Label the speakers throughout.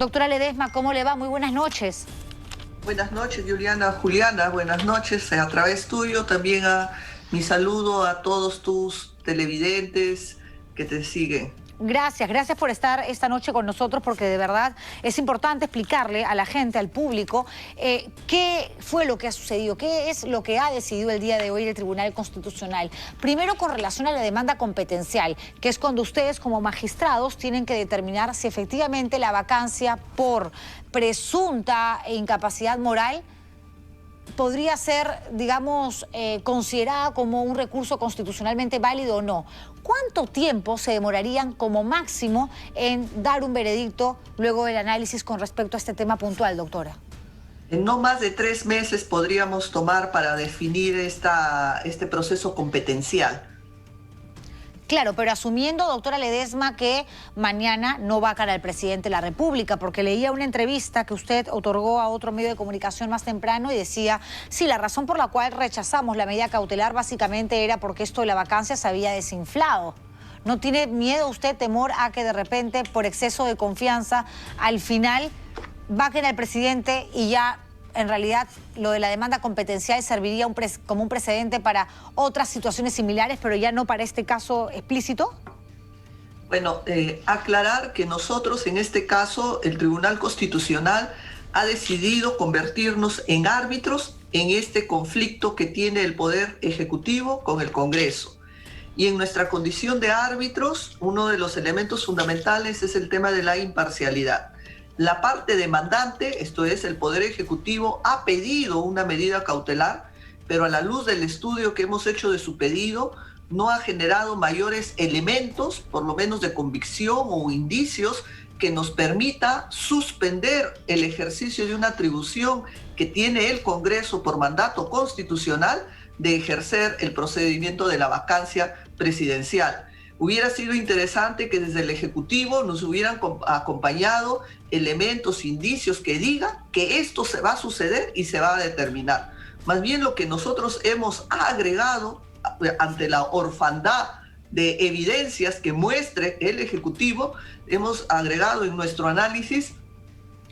Speaker 1: Doctora Ledesma, ¿cómo le va? Muy buenas noches.
Speaker 2: Buenas noches, Juliana, buenas noches. A través tuyo también mi saludo a todos tus televidentes que te siguen.
Speaker 1: Gracias por estar esta noche con nosotros, porque de verdad es importante explicarle a la gente, al público, qué fue lo que ha sucedido, qué es lo que ha decidido el día de hoy el Tribunal Constitucional. Primero, con relación a la demanda competencial, que es cuando ustedes como magistrados tienen que determinar si efectivamente la vacancia por presunta incapacidad moral podría ser, digamos, considerada como un recurso constitucionalmente válido o no. ¿Cuánto tiempo se demorarían como máximo en dar un veredicto luego del análisis con respecto a este tema puntual, doctora?
Speaker 2: En no más de 3 meses podríamos tomar para definir este proceso competencial.
Speaker 1: Claro, pero asumiendo, doctora Ledesma, que mañana no va a cara al presidente de la República, porque leía una entrevista que usted otorgó a otro medio de comunicación más temprano y decía, sí, la razón por la cual rechazamos la medida cautelar básicamente era porque esto de la vacancia se había desinflado. ¿No tiene miedo usted, temor a que de repente, por exceso de confianza, al final vaquen al presidente y ya en realidad lo de la demanda competencial serviría como un precedente para otras situaciones similares, pero ya no para este caso explícito?
Speaker 2: Bueno, aclarar que nosotros en este caso, el Tribunal Constitucional ha decidido convertirnos en árbitros en este conflicto que tiene el Poder Ejecutivo con el Congreso. Y en nuestra condición de árbitros, uno de los elementos fundamentales es el tema de la imparcialidad. La parte demandante, esto es, el Poder Ejecutivo, ha pedido una medida cautelar, pero a la luz del estudio que hemos hecho de su pedido, no ha generado mayores elementos, por lo menos de convicción o indicios, que nos permita suspender el ejercicio de una atribución que tiene el Congreso por mandato constitucional de ejercer el procedimiento de la vacancia presidencial. Hubiera sido interesante que desde el Ejecutivo nos hubieran acompañado elementos, indicios que digan que esto se va a suceder y se va a determinar. Más bien lo que nosotros hemos agregado ante la orfandad de evidencias que muestre el Ejecutivo, hemos agregado en nuestro análisis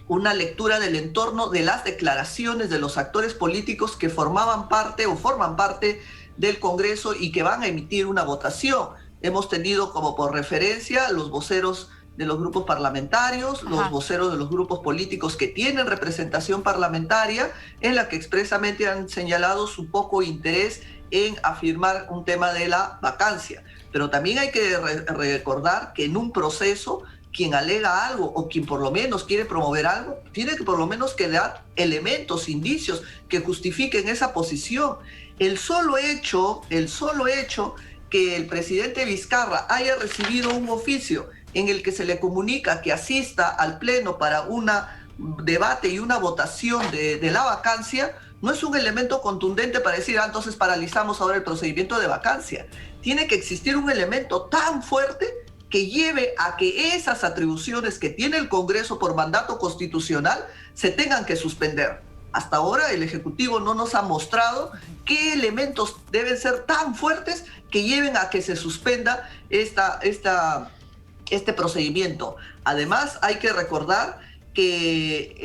Speaker 2: una lectura del entorno de las declaraciones de los actores políticos que formaban parte o forman parte del Congreso y que van a emitir una votación. Hemos tenido como por referencia los voceros de los grupos parlamentarios, los voceros de los grupos políticos que tienen representación parlamentaria, en la que expresamente han señalado su poco interés en afirmar un tema de la vacancia. Pero también hay que recordar que en un proceso, quien alega algo o quien por lo menos quiere promover algo, tiene que por lo menos que dar elementos, indicios que justifiquen esa posición. El solo hecho que el presidente Vizcarra haya recibido un oficio en el que se le comunica que asista al Pleno para un debate y una votación de la vacancia, no es un elemento contundente para decir, entonces paralizamos ahora el procedimiento de vacancia. Tiene que existir un elemento tan fuerte que lleve a que esas atribuciones que tiene el Congreso por mandato constitucional se tengan que suspender. Hasta ahora el Ejecutivo no nos ha mostrado qué elementos deben ser tan fuertes que lleven a que se suspenda este procedimiento. Además, hay que recordar que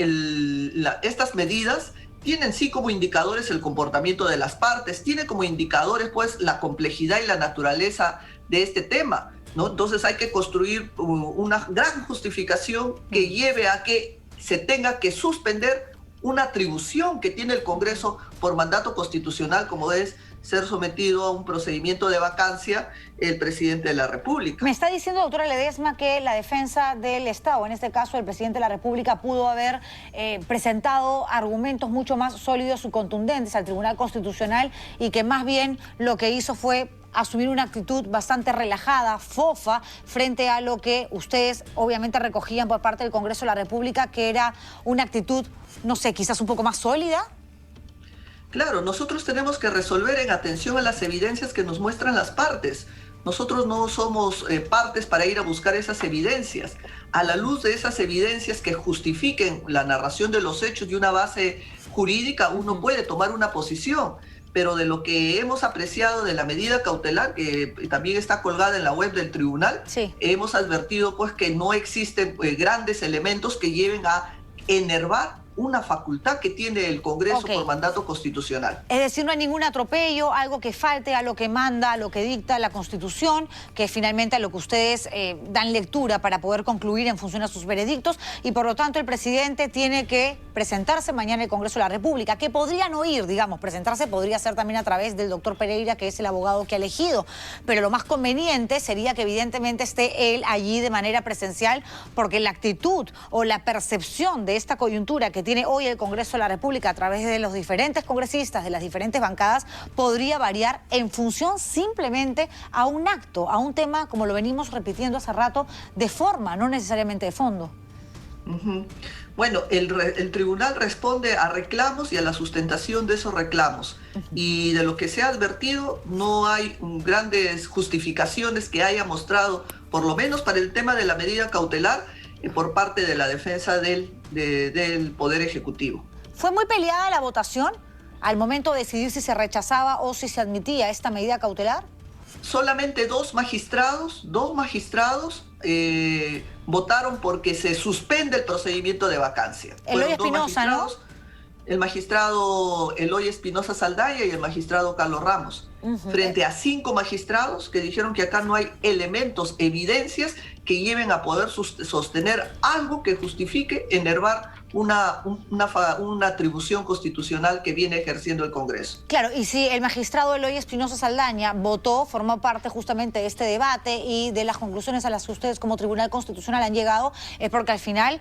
Speaker 2: estas medidas tienen sí como indicadores el comportamiento de las partes, tiene como indicadores pues la complejidad y la naturaleza de este tema, ¿no? Entonces hay que construir una gran justificación que lleve a que se tenga que suspender una atribución que tiene el Congreso por mandato constitucional, como es ser sometido a un procedimiento de vacancia el presidente de la República.
Speaker 1: Me está diciendo, doctora Ledesma, que la defensa del Estado, en este caso el presidente de la República, pudo haber presentado argumentos mucho más sólidos y contundentes al Tribunal Constitucional y que más bien lo que hizo fue asumir una actitud bastante relajada, fofa, frente a lo que ustedes obviamente recogían por parte del Congreso de la República, que era una actitud, no sé, quizás un poco más sólida.
Speaker 2: Claro, nosotros tenemos que resolver en atención a las evidencias que nos muestran las partes. Nosotros no somos partes para ir a buscar esas evidencias. A la luz de esas evidencias que justifiquen la narración de los hechos y una base jurídica, uno puede tomar una posición. pero de lo que hemos apreciado de la medida cautelar, que también está colgada en la web del tribunal,
Speaker 1: Sí.
Speaker 2: hemos advertido pues que no existen grandes elementos que lleven a enervar una facultad que tiene el Congreso por mandato constitucional.
Speaker 1: Es decir, no hay ningún atropello, algo que falte a lo que manda, a lo que dicta la Constitución, que finalmente a lo que ustedes dan lectura para poder concluir en función a sus veredictos, y por lo tanto el presidente tiene que presentarse mañana en el Congreso de la República, que podrían oír, digamos, presentarse podría ser también a través del doctor Pereira, que es el abogado que ha elegido, pero lo más conveniente sería que evidentemente esté él allí de manera presencial, porque la actitud o la percepción de esta coyuntura que tiene hoy el Congreso de la República a través de los diferentes congresistas, de las diferentes bancadas, podría variar en función simplemente a un acto, a un tema, como lo venimos repitiendo hace rato, de forma, no necesariamente de fondo.
Speaker 2: Bueno, el tribunal responde a reclamos y a la sustentación de esos reclamos. Y de lo que se ha advertido, no hay grandes justificaciones que haya mostrado, por lo menos para el tema de la medida cautelar, por parte de la defensa del Poder Ejecutivo.
Speaker 1: ¿Fue muy peleada la votación al momento de decidir si se rechazaba o si se admitía esta medida cautelar?
Speaker 2: Solamente dos magistrados votaron porque se suspende el procedimiento de vacancia.
Speaker 1: Eloy Espinosa, ¿no?
Speaker 2: El magistrado Eloy Espinosa Saldaña y el magistrado Carlos Ramos, frente a 5 magistrados que dijeron que acá no hay elementos, evidencias que lleven a poder sostener algo que justifique enervar una atribución constitucional que viene ejerciendo el Congreso.
Speaker 1: Claro, y si el magistrado Eloy Espinosa Saldaña votó, formó parte justamente de este debate y de las conclusiones a las que ustedes como Tribunal Constitucional han llegado, es porque al final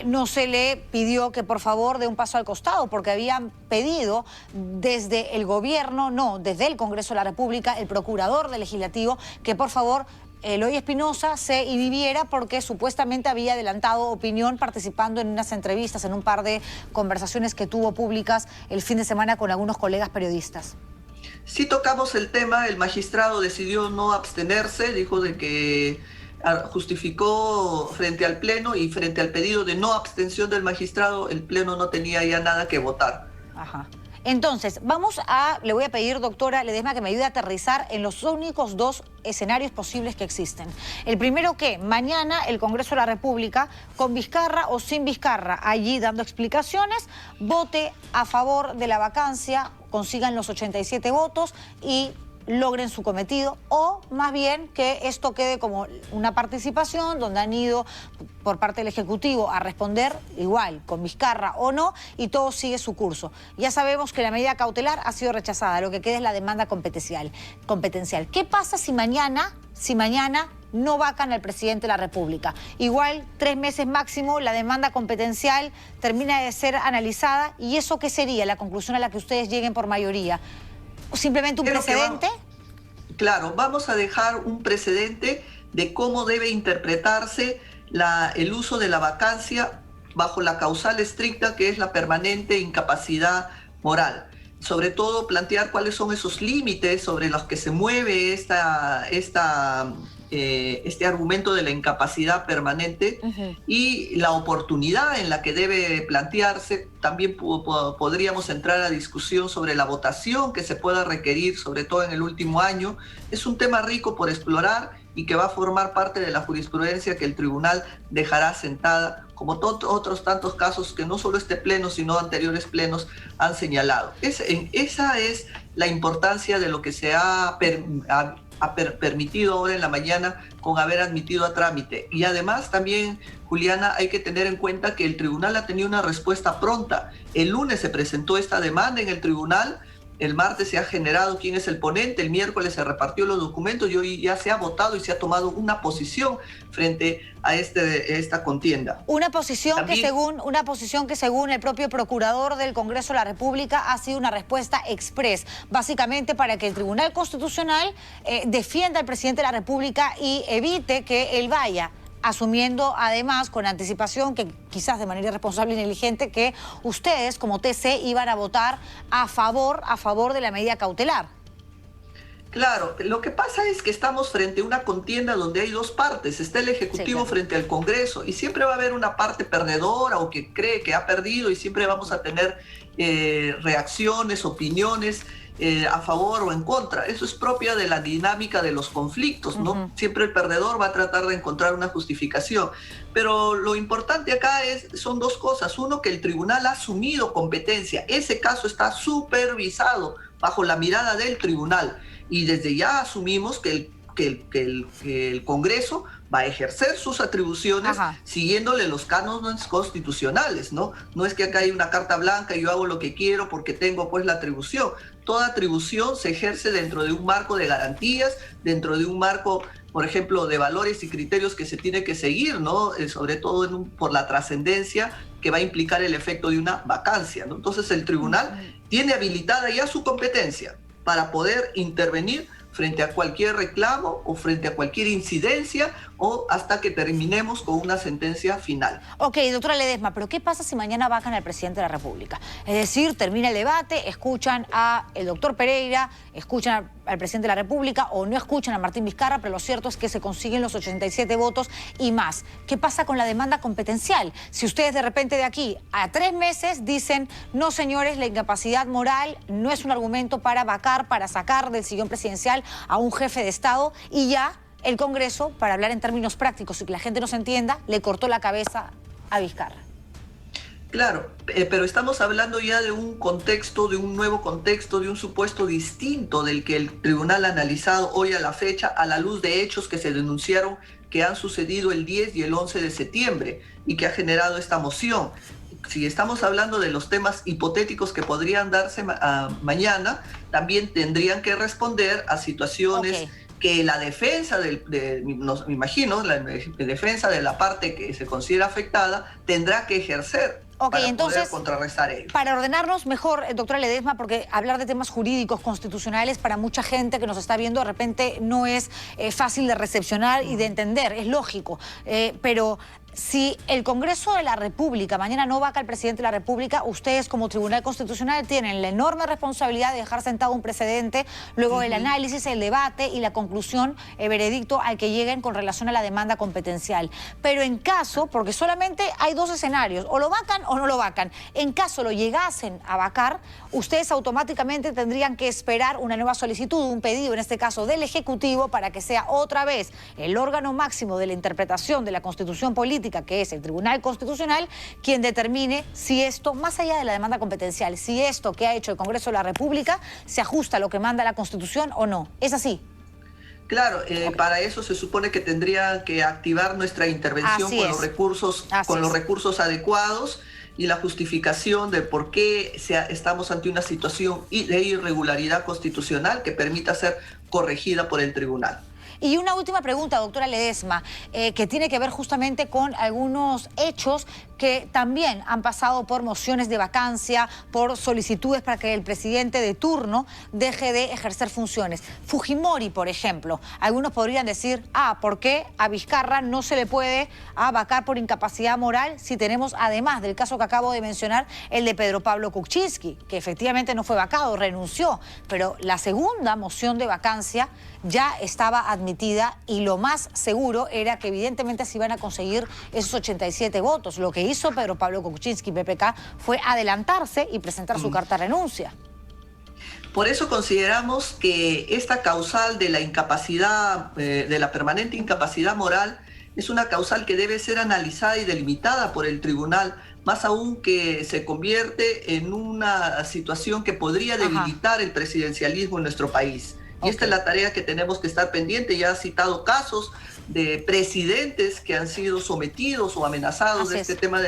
Speaker 1: no se le pidió que por favor dé un paso al costado, porque habían pedido desde el gobierno, no, desde el Congreso de la República, el procurador del Legislativo, que por favor Eloy Espinosa se inhibiera porque supuestamente había adelantado opinión participando en unas entrevistas, en un par de conversaciones que tuvo públicas el fin de semana con algunos colegas periodistas.
Speaker 2: Sí tocamos el tema, el magistrado decidió no abstenerse, dijo de que justificó frente al Pleno y frente al pedido de no abstención del magistrado, el Pleno no tenía ya nada que votar.
Speaker 1: Ajá. Entonces, le voy a pedir, doctora Ledesma, que me ayude a aterrizar en los únicos 2 escenarios posibles que existen. El primero que mañana el Congreso de la República, con Vizcarra o sin Vizcarra, allí dando explicaciones, vote a favor de la vacancia, consigan los 87 votos y logren su cometido, o más bien que esto quede como una participación donde han ido por parte del Ejecutivo a responder igual, con Vizcarra o no, y todo sigue su curso. Ya sabemos que la medida cautelar ha sido rechazada, lo que queda es la demanda competencial. ¿Qué pasa si mañana no vacan al presidente de la República? Igual 3 meses máximo, la demanda competencial termina de ser analizada, ¿y eso qué sería la conclusión a la que ustedes lleguen por mayoría? ¿Simplemente un precedente?
Speaker 2: Claro, vamos a dejar un precedente de cómo debe interpretarse el uso de la vacancia bajo la causal estricta, que es la permanente incapacidad moral. Sobre todo plantear cuáles son esos límites sobre los que se mueve este argumento de la incapacidad permanente y la oportunidad en la que debe plantearse. También podríamos entrar a discusión sobre la votación que se pueda requerir, sobre todo en el último año. Es un tema rico por explorar y que va a formar parte de la jurisprudencia que el tribunal dejará sentada, como otros tantos casos que no solo este pleno, sino anteriores plenos han señalado. Esa es la importancia de lo que se ha permitido ahora en la mañana con haber admitido a trámite. Y además también, Juliana, hay que tener en cuenta que el tribunal ha tenido una respuesta pronta. El lunes se presentó esta demanda en el tribunal, el martes se ha generado quién es el ponente, el miércoles se repartió los documentos y hoy ya se ha votado y se ha tomado una posición frente a esta contienda. Una posición que según el propio procurador del Congreso de la República ha sido una respuesta express, básicamente para que el Tribunal Constitucional defienda al presidente de la República y evite que él vaya, asumiendo además con anticipación, que quizás de manera irresponsable y negligente, que ustedes como TC iban a votar a favor de la medida cautelar. Claro, lo que pasa es que estamos frente a una contienda donde hay dos partes. Está el Ejecutivo
Speaker 1: Sí, claro.
Speaker 2: frente al Congreso y siempre va a haber una parte perdedora o que cree que ha perdido y siempre vamos a tener reacciones, opiniones a favor o en contra. Eso es propia de la dinámica de los conflictos, ¿no? Siempre el perdedor va a tratar de encontrar una justificación. Pero lo importante acá son dos cosas. Uno, que el tribunal ha asumido competencia. Ese caso está supervisado bajo la mirada del tribunal. Y desde ya asumimos que el Congreso va a ejercer sus atribuciones siguiéndole los cánones constitucionales, ¿no? No es que acá hay una carta blanca y yo hago lo que quiero porque tengo pues la atribución. Toda atribución se ejerce dentro de un marco de garantías, dentro de un marco, por ejemplo, de valores y criterios que se tiene que seguir, ¿no? Sobre todo por la trascendencia que va a implicar el efecto de una vacancia, ¿no? Entonces el tribunal tiene habilitada ya su competencia para poder intervenir frente a cualquier reclamo o frente a cualquier incidencia o hasta que terminemos con una sentencia final.
Speaker 1: Ok, doctora Ledesma, pero ¿qué pasa si mañana vacan al presidente de la República? Es decir, termina el debate, escuchan al doctor Pereira, escuchan al presidente de la República o no escuchan a Martín Vizcarra, pero lo cierto es que se consiguen los 87 votos y más. ¿Qué pasa con la demanda competencial? Si ustedes de repente de aquí a 3 meses dicen, no señores, la incapacidad moral no es un argumento para vacar, para sacar del sillón presidencial a un jefe de Estado y ya el Congreso, para hablar en términos prácticos y que la gente nos entienda, le cortó la cabeza a Vizcarra.
Speaker 2: Claro, pero estamos hablando ya de un contexto, de un nuevo contexto, de un supuesto distinto del que el tribunal ha analizado hoy a la fecha, a la luz de hechos que se denunciaron que han sucedido el 10 y el 11 de septiembre y que ha generado esta moción. Si estamos hablando de los temas hipotéticos que podrían darse mañana, también tendrían que responder a situaciones que la defensa, me imagino, la defensa de la parte que se considera afectada tendrá que ejercer para
Speaker 1: entonces,
Speaker 2: poder contrarrestar ello.
Speaker 1: Para ordenarnos mejor, doctora Ledesma, porque hablar de temas jurídicos, constitucionales, para mucha gente que nos está viendo de repente no es fácil de recepcionar y de entender, es lógico, pero si el Congreso de la República mañana no vaca al presidente de la República, ustedes como Tribunal Constitucional tienen la enorme responsabilidad de dejar sentado un precedente, luego el análisis, el debate y la conclusión, el veredicto al que lleguen con relación a la demanda competencial. Pero en caso, porque solamente hay dos escenarios, o lo vacan o no lo vacan, en caso lo llegasen a vacar, ustedes automáticamente tendrían que esperar una nueva solicitud, un pedido, en este caso del Ejecutivo, para que sea otra vez el órgano máximo de la interpretación de la Constitución política, que es el Tribunal Constitucional, quien determine si esto, más allá de la demanda competencial, si esto que ha hecho el Congreso de la República se ajusta a lo que manda la Constitución o no. ¿Es así?
Speaker 2: Claro, para eso se supone que tendría que activar nuestra intervención con los recursos adecuados y la justificación de por qué estamos ante una situación de irregularidad constitucional que permita ser corregida por el tribunal.
Speaker 1: Y una última pregunta, doctora Ledesma, que tiene que ver justamente con algunos hechos que también han pasado por mociones de vacancia, por solicitudes para que el presidente de turno deje de ejercer funciones. Fujimori, por ejemplo, algunos podrían decir, ¿por qué a Vizcarra no se le puede vacar por incapacidad moral si tenemos, además del caso que acabo de mencionar, el de Pedro Pablo Kuczynski, que efectivamente no fue vacado, renunció, pero la segunda moción de vacancia ya estaba admitida y lo más seguro era que evidentemente se iban a conseguir esos 87 votos. Lo que hizo Pedro Pablo Kuczynski, PPK, fue adelantarse y presentar su carta de renuncia.
Speaker 2: Por eso consideramos que esta causal de la incapacidad, de la permanente incapacidad moral, es una causal que debe ser analizada y delimitada por el tribunal, más aún que se convierte en una situación que podría debilitar el presidencialismo en nuestro país. Y esta es la tarea que tenemos que estar pendiente. Ya ha citado casos de presidentes que han sido sometidos o amenazados de este tema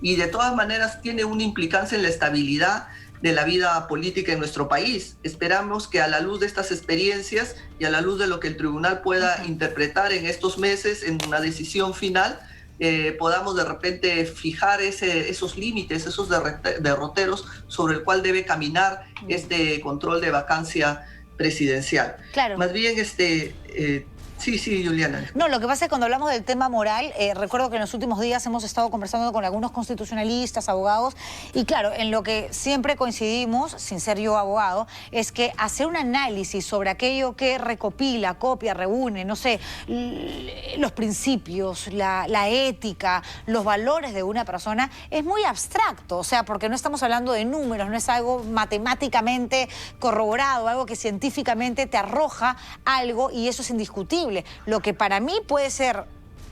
Speaker 2: y de todas maneras tiene una implicancia en la estabilidad de la vida política en nuestro país. Esperamos que a la luz de estas experiencias y a la luz de lo que el tribunal pueda interpretar en estos meses en una decisión final, podamos de repente fijar esos límites, esos derroteros sobre el cual debe caminar este control de vacancia presidencial.
Speaker 1: Claro.
Speaker 2: Más bien Sí, sí, Juliana.
Speaker 1: No, lo que pasa es que cuando hablamos del tema moral, recuerdo que en los últimos días hemos estado conversando con algunos constitucionalistas, abogados, y claro, en lo que siempre coincidimos, sin ser yo abogado, es que hacer un análisis sobre aquello que recopila, copia, reúne, no sé, los principios, la ética, los valores de una persona, es muy abstracto, o sea, porque no estamos hablando de números, no es algo matemáticamente corroborado, algo que científicamente te arroja algo y eso es indiscutible. Lo que para mí puede ser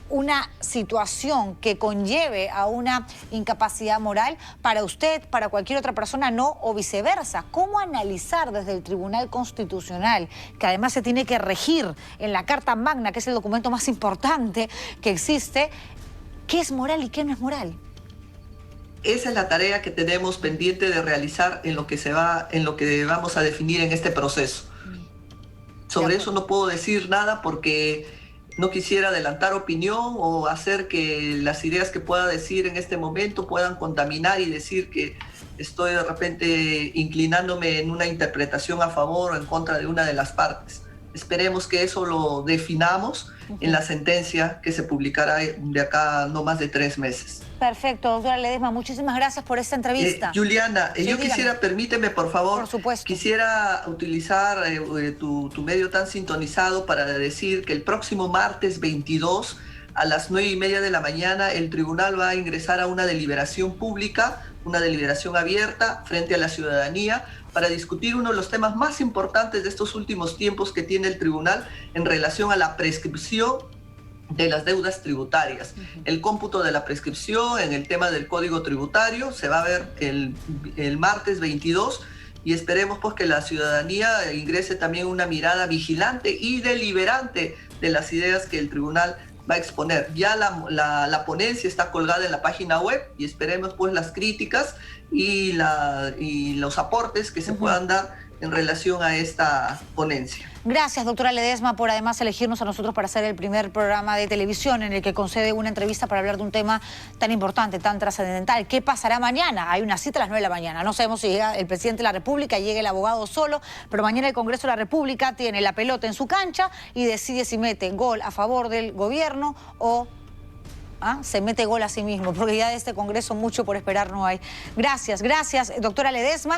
Speaker 1: una situación que conlleve a una incapacidad moral, para usted, para cualquier otra persona no, o viceversa. ¿Cómo analizar desde el Tribunal Constitucional, que además se tiene que regir en la Carta Magna, que es el documento más importante que existe, qué es moral y qué no es moral?
Speaker 2: Esa es la tarea que tenemos pendiente de realizar en lo que vamos a definir en este proceso. Sobre eso no puedo decir nada porque no quisiera adelantar opinión o hacer que las ideas que pueda decir en este momento puedan contaminar y decir que estoy de repente inclinándome en una interpretación a favor o en contra de una de las partes. Esperemos que eso lo definamos en la sentencia que se publicará de acá no más de 3 meses.
Speaker 1: Perfecto, doctora Ledesma, muchísimas gracias por esta entrevista.
Speaker 2: Juliana,
Speaker 1: Sí,
Speaker 2: yo
Speaker 1: dígame.
Speaker 2: quisiera, permíteme por favor,
Speaker 1: Por supuesto.
Speaker 2: quisiera utilizar tu medio tan sintonizado para decir que el próximo martes 22 a las 9:30 de la mañana el tribunal va a ingresar a una deliberación pública, una deliberación abierta frente a la ciudadanía para discutir uno de los temas más importantes de estos últimos tiempos que tiene el tribunal en relación a la prescripción de las deudas tributarias. El cómputo de la prescripción en el tema del Código Tributario se va a ver el martes 22 y esperemos pues que la ciudadanía ingrese también una mirada vigilante y deliberante de las ideas que el tribunal va a exponer. Ya la ponencia está colgada en la página web y esperemos pues las críticas y los aportes que se puedan dar en relación a esta ponencia.
Speaker 1: Gracias, doctora Ledesma, por además elegirnos a nosotros para hacer el primer programa de televisión en el que concede una entrevista para hablar de un tema tan importante, tan trascendental. ¿Qué pasará mañana? Hay una cita a las 9 de la mañana. No sabemos si llega el presidente de la República, llega el abogado solo, pero mañana el Congreso de la República tiene la pelota en su cancha y decide si mete gol a favor del gobierno o se mete gol a sí mismo, porque ya de este Congreso mucho por esperar no hay. Gracias, doctora Ledesma.